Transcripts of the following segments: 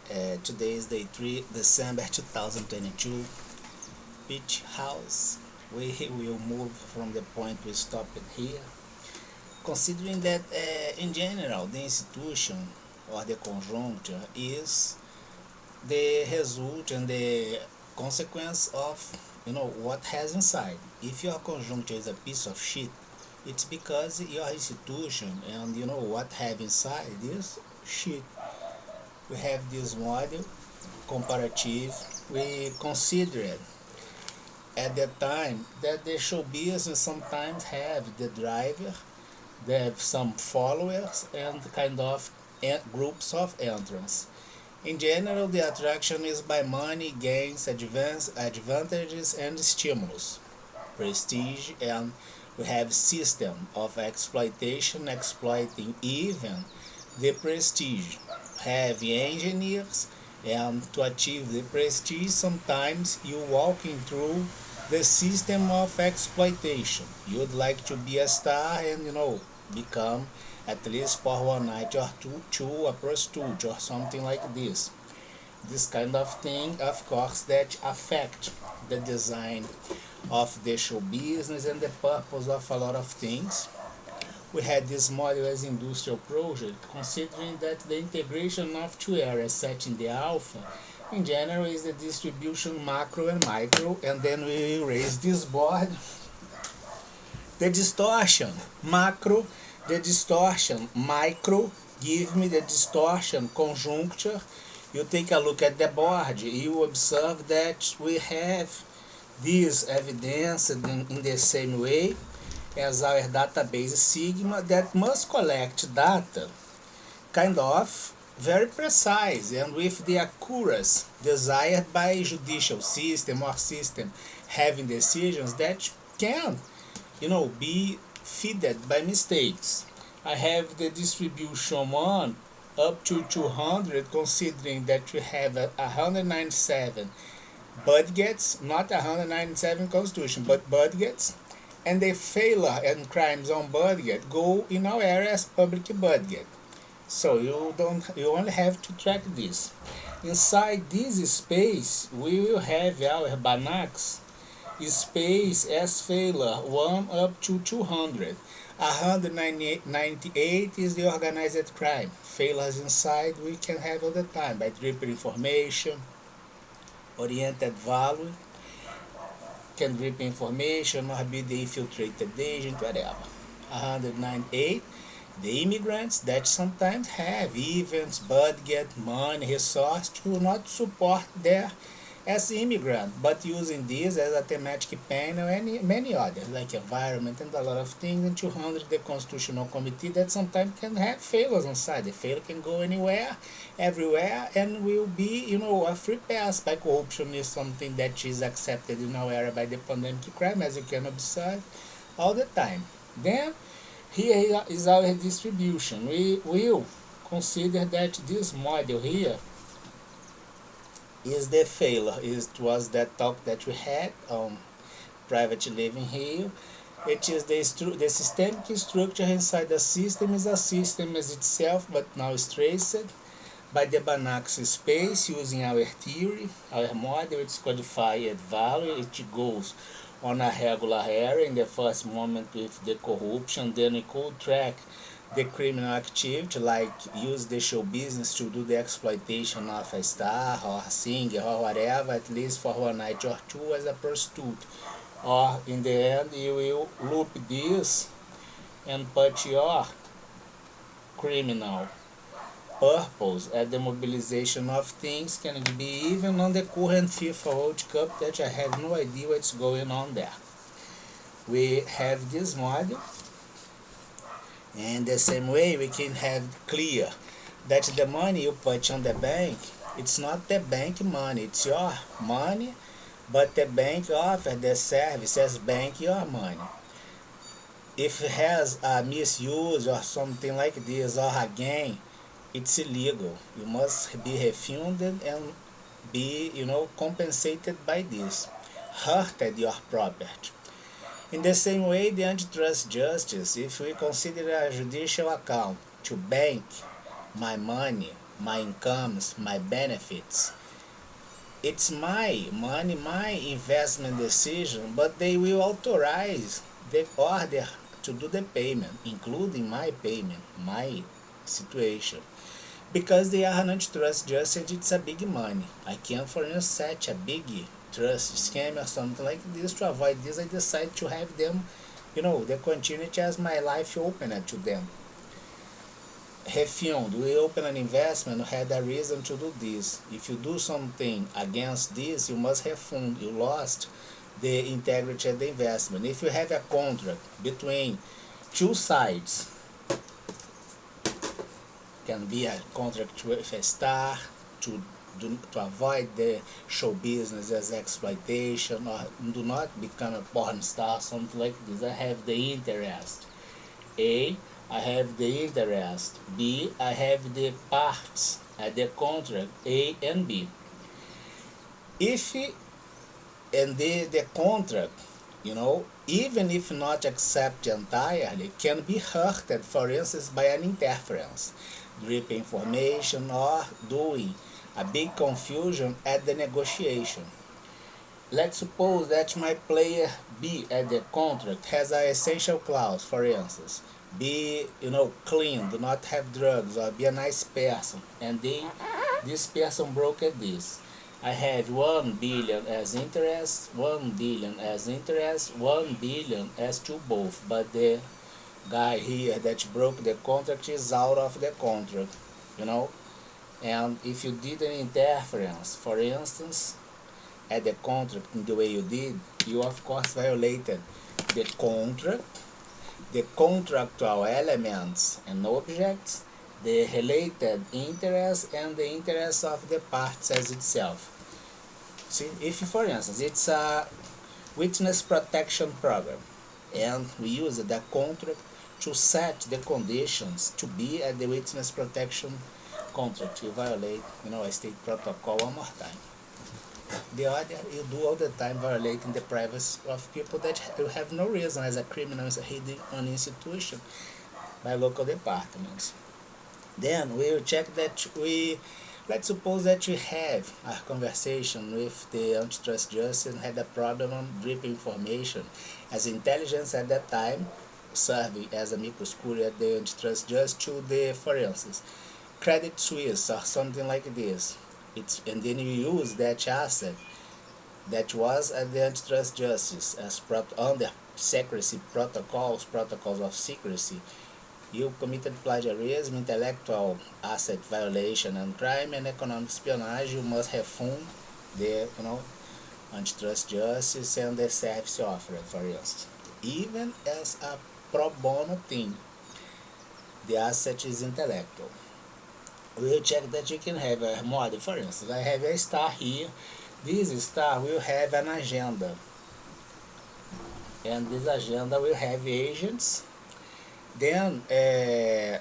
Today is day 3, December 2022. Beach house. We will move from the point we stopped here. Considering that, in general, the institution or the conjuncture is the result and the consequence of what has inside. If your conjuncture is a piece of shit, it's because your institution and what have inside is shit. We have this model comparative. We considered at that time that the show business sometimes have the driver, they have some followers and kind of groups of entrants. In general, the attraction is by money, gains, advantages, and stimulus, prestige, and we have system of exploitation exploiting even the prestige. Have engineers, and to achieve the prestige, sometimes you walking through the system of exploitation. You'd like to be a star and become at least for one night or two a prostitute or something like this. This kind of thing, of course, that affect the design of the show business and the purpose of a lot of things. We had this model as industrial project, considering that the integration of two areas set in the alpha in general is the distribution macro and micro, and then we raise this board, the distortion macro, the distortion micro, give me the distortion conjuncture. You take a look at the board, you observe that we have this evidence in the same way as our database sigma that must collect data kind of very precise and with the accuracy desired by judicial system or system having decisions that can be fed by mistakes. I have the distribution 1 up to 200, considering that we have 197 budgets, not 197 constitution, but budgets, and the failure and crimes on budget go in our area as public budget. So you only have to track this. Inside this space, we will have our Banax space as failure 1 up to 200. 198 is the organized crime. Failures inside we can have all the time by triple information, oriented value, can drip information or be the infiltrated agent, whatever. 198, the immigrants that sometimes have events, budget, money, resource to not support their as immigrant, but using this as a thematic panel and many others, like environment and a lot of things. And 200, the Constitutional Committee that sometimes can have failures inside. The failure can go anywhere, everywhere, and will be, a free pass by corruption is something that is accepted in our area by the pandemic crime, as you can observe all the time. Then, here is our distribution. We will consider that this model here is the failure. It was that talk that we had on private living here. It is the systemic structure inside the system is a system as itself, but now is traced by the Banach space using our theory, our model. It's codified value. It goes on a regular area in the first moment with the corruption, then we could track the criminal activity, like use the show business to do the exploitation of a star or a singer or whatever, at least for one night or two as a prostitute. Or in the end, you will loop this and put your criminal purpose at the mobilization of things can be even on the current FIFA World Cup that I have no idea what's going on there. We have this model. And the same way we can have clear that the money you put on the bank, it's not the bank money, it's your money, but the bank offers the service as bank your money. If it has a misuse or something like this or a gain, it's illegal. You must be refunded and be, compensated by this. Hurted your property. In the same way, the antitrust justice, if we consider a judicial account to bank my money, my incomes, my benefits. It's my money, my investment decision, but they will authorize the order to do the payment, including my payment, my situation. Because they are not trust just and it's a big money. I can, for instance, set a big trust scam or something like this. To avoid this, I decide to have them, the continuity as my life open to them. Refund, we open an investment, had a reason to do this. If you do something against this, you must refund. You lost the integrity of the investment. If you have a contract between two sides, can be a contract with a star to avoid the show business as exploitation, or do not become a porn star, something like this. I have the interest. A, I have the interest. B, I have the parts at the contract A and B. If and the contract, even if not accepted entirely, can be hurted, for instance, by an interference, drip information, or doing a big confusion at the negotiation. Let's suppose that my player B at the contract has an essential clause, for instance, be clean, do not have drugs, or be a nice person, and this person broke at this. I have 1 billion as interest, 1 billion as interest, 1 billion as to both, but the guy here that broke the contract is out of the contract, and if you did an interference, for instance, at the contract in the way you did, you of course violated the contract, the contractual elements and objects, the related interest, and the interest of the parts as itself. See, if for instance it's a witness protection program, and we use the contract to set the conditions to be at the witness protection contract, you violate, a state protocol one more time. The other, you do all the time violating the privacy of people that you have no reason as a criminal is hidden on institution by local departments. Then we will check that let's suppose that we have a conversation with the antitrust justice and had a problem on drip information as intelligence at that time, serving as a amicus curiae at the antitrust justice to the, for instance, Credit Suisse or something like this. And then you use that asset that was at the antitrust justice as under secrecy protocols of secrecy. You committed plagiarism, intellectual asset violation and crime, and economic espionage. You must refund the antitrust justice and the service offered, for instance. Even as a pro bono thing, the asset is intellectual. We'll check that you can have a model. For instance, I have a star here. This star will have an agenda, and this agenda will have agents. Then here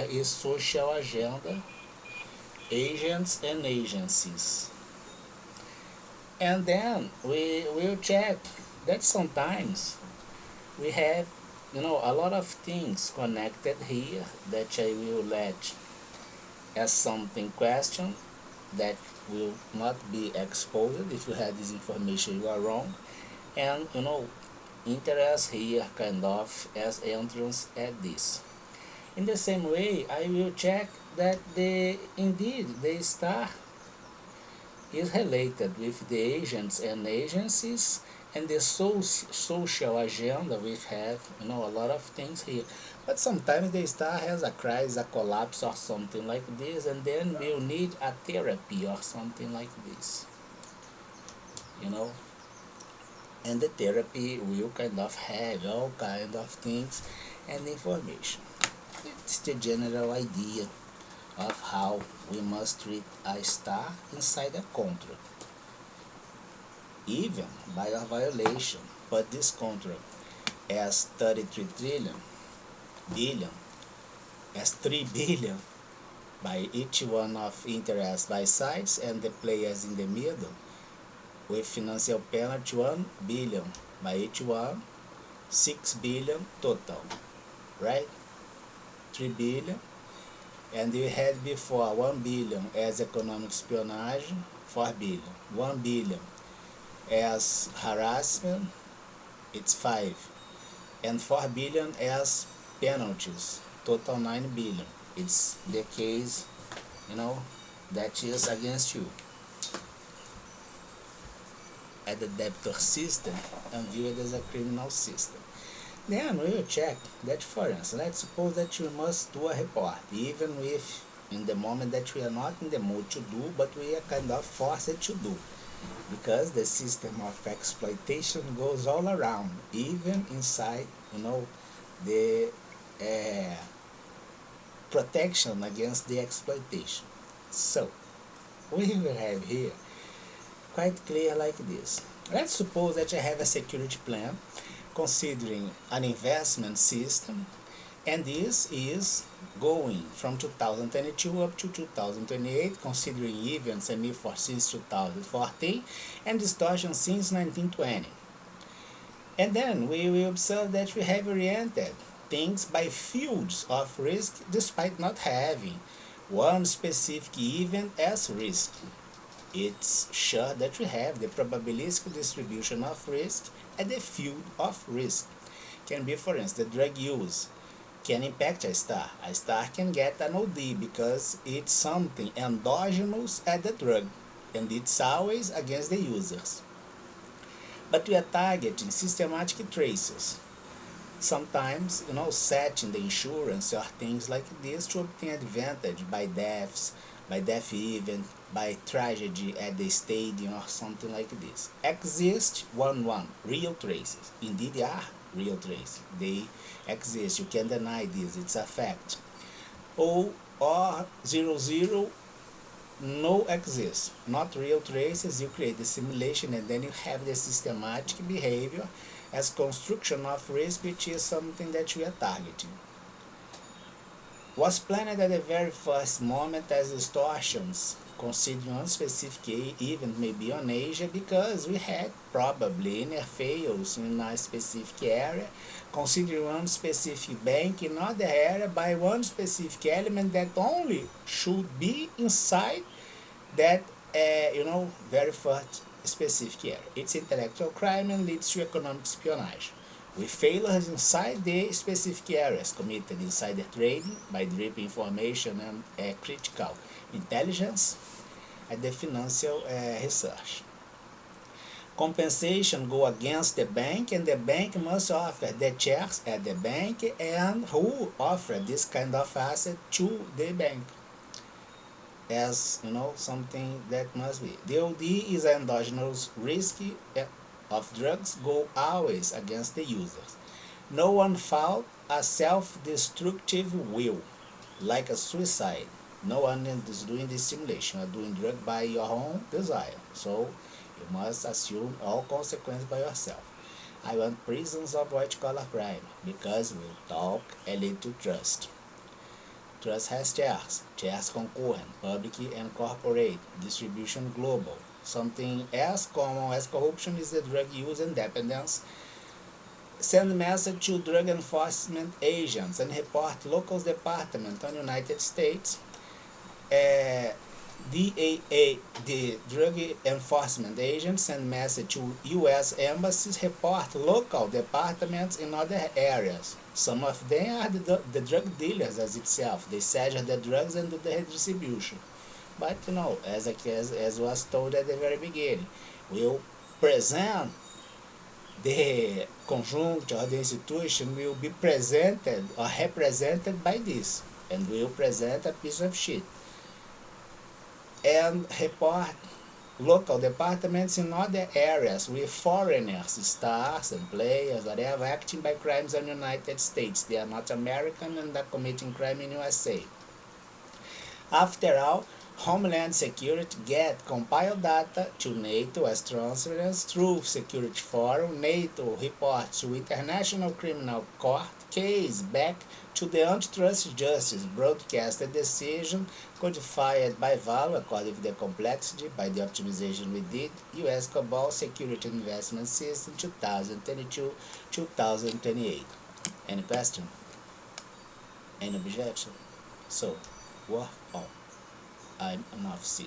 is social agenda, agents and agencies. And then we will check that sometimes we have a lot of things connected here that I will let as something question that will not be exposed. If you have this information, you are wrong. And interest here kind of as entrance at this. In the same way, I will check that indeed the star is related with the agents and agencies, and the social agenda. We have a lot of things here, but sometimes the star has a crisis, a collapse or something like this, and then we'll need a therapy or something like this, and the therapy will kind of have all kind of things and information. It's the general idea of how we must treat a star inside a contract, even by a violation. But this contract as 33 billion, as 3 billion by each one of interest by sides and the players in the middle, with financial penalty 1 billion by each one, 6 billion total, right? 3 billion, and you had before 1 billion as economic espionage, 4 billion, 1 billion as harassment, it's 5, and 4 billion as penalties, total 9 billion. It's the case, you know, that is against you at the debtor system and viewed as a criminal system. Then we will check that, for instance, let's suppose that we must do a report, even if in the moment that we are not in the mood to do, but we are kind of forced to do, because the system of exploitation goes all around, even inside, the protection against the exploitation. So we will have here quite clear like this. Let's suppose that I have a security plan considering an investment system, and this is going from 2022 up to 2028, considering events semi-foreseen since 2014 and distortion since 1920. And then we will observe that we have oriented things by fields of risk despite not having one specific event as risk. It's sure that we have the probabilistic distribution of risk at the field of risk. Can be, for instance, the drug use can impact a star. A star can get an OD because it's something endogenous at the drug, and it's always against the users. But we are targeting systematic traces. Sometimes, setting the insurance or things like this to obtain advantage by deaths, by death event, by tragedy at the stadium or something like this. Exist one real traces. Indeed, they are real traces. They exist. You can deny this. It's a fact. Or 00 no exists. Not real traces. You create the simulation and then you have the systematic behavior as construction of risk, which is something that we are targeting. Was planned at the very first moment as distortions, considering one specific event maybe on Asia, because we had probably inner fails in a specific area, considering one specific bank in another area by one specific element that only should be inside that very first specific area. It's intellectual crime and leads to economic espionage, with failures inside the specific areas committed insider trading by dripping information and critical intelligence at the financial research. Compensation go against the bank, and the bank must offer the checks at the bank and who offer this kind of asset to the bank as something that must be. The OD is an endogenous risk of drugs go always against the users. No one found a self-destructive will, like a suicide. No one is doing this simulation. You are doing drug by your own desire. So you must assume all consequences by yourself. I want prisons of white-collar crime because we'll talk a little trust. Trust has chairs. Chairs concurrent, public and corporate, distribution global. Something as common as corruption is the drug use and dependence. Send message to drug enforcement agents and report local department on United States. DAA, the Drug Enforcement Agents, send message to U.S. embassies, report local departments in other areas. Some of them are the drug dealers as itself. They sell the drugs and do the redistribution. But as was told at the very beginning, we'll present the conjunct or the institution will be presented or represented by this, and will present a piece of shit and report local departments in other areas with foreigners, stars and players, whatever, acting by crimes in the United States. They are not American and are committing crime in USA. After all, Homeland Security get compiled data to NATO as transference through Security Forum. NATO reports to International Criminal Court case back to the Antitrust Justice, broadcasted decision codified by value according to the complexity by the optimization we did. U.S. Cabal Security Investment System 2022-2028. Any question? Any objection? So, work on. I'm an officer.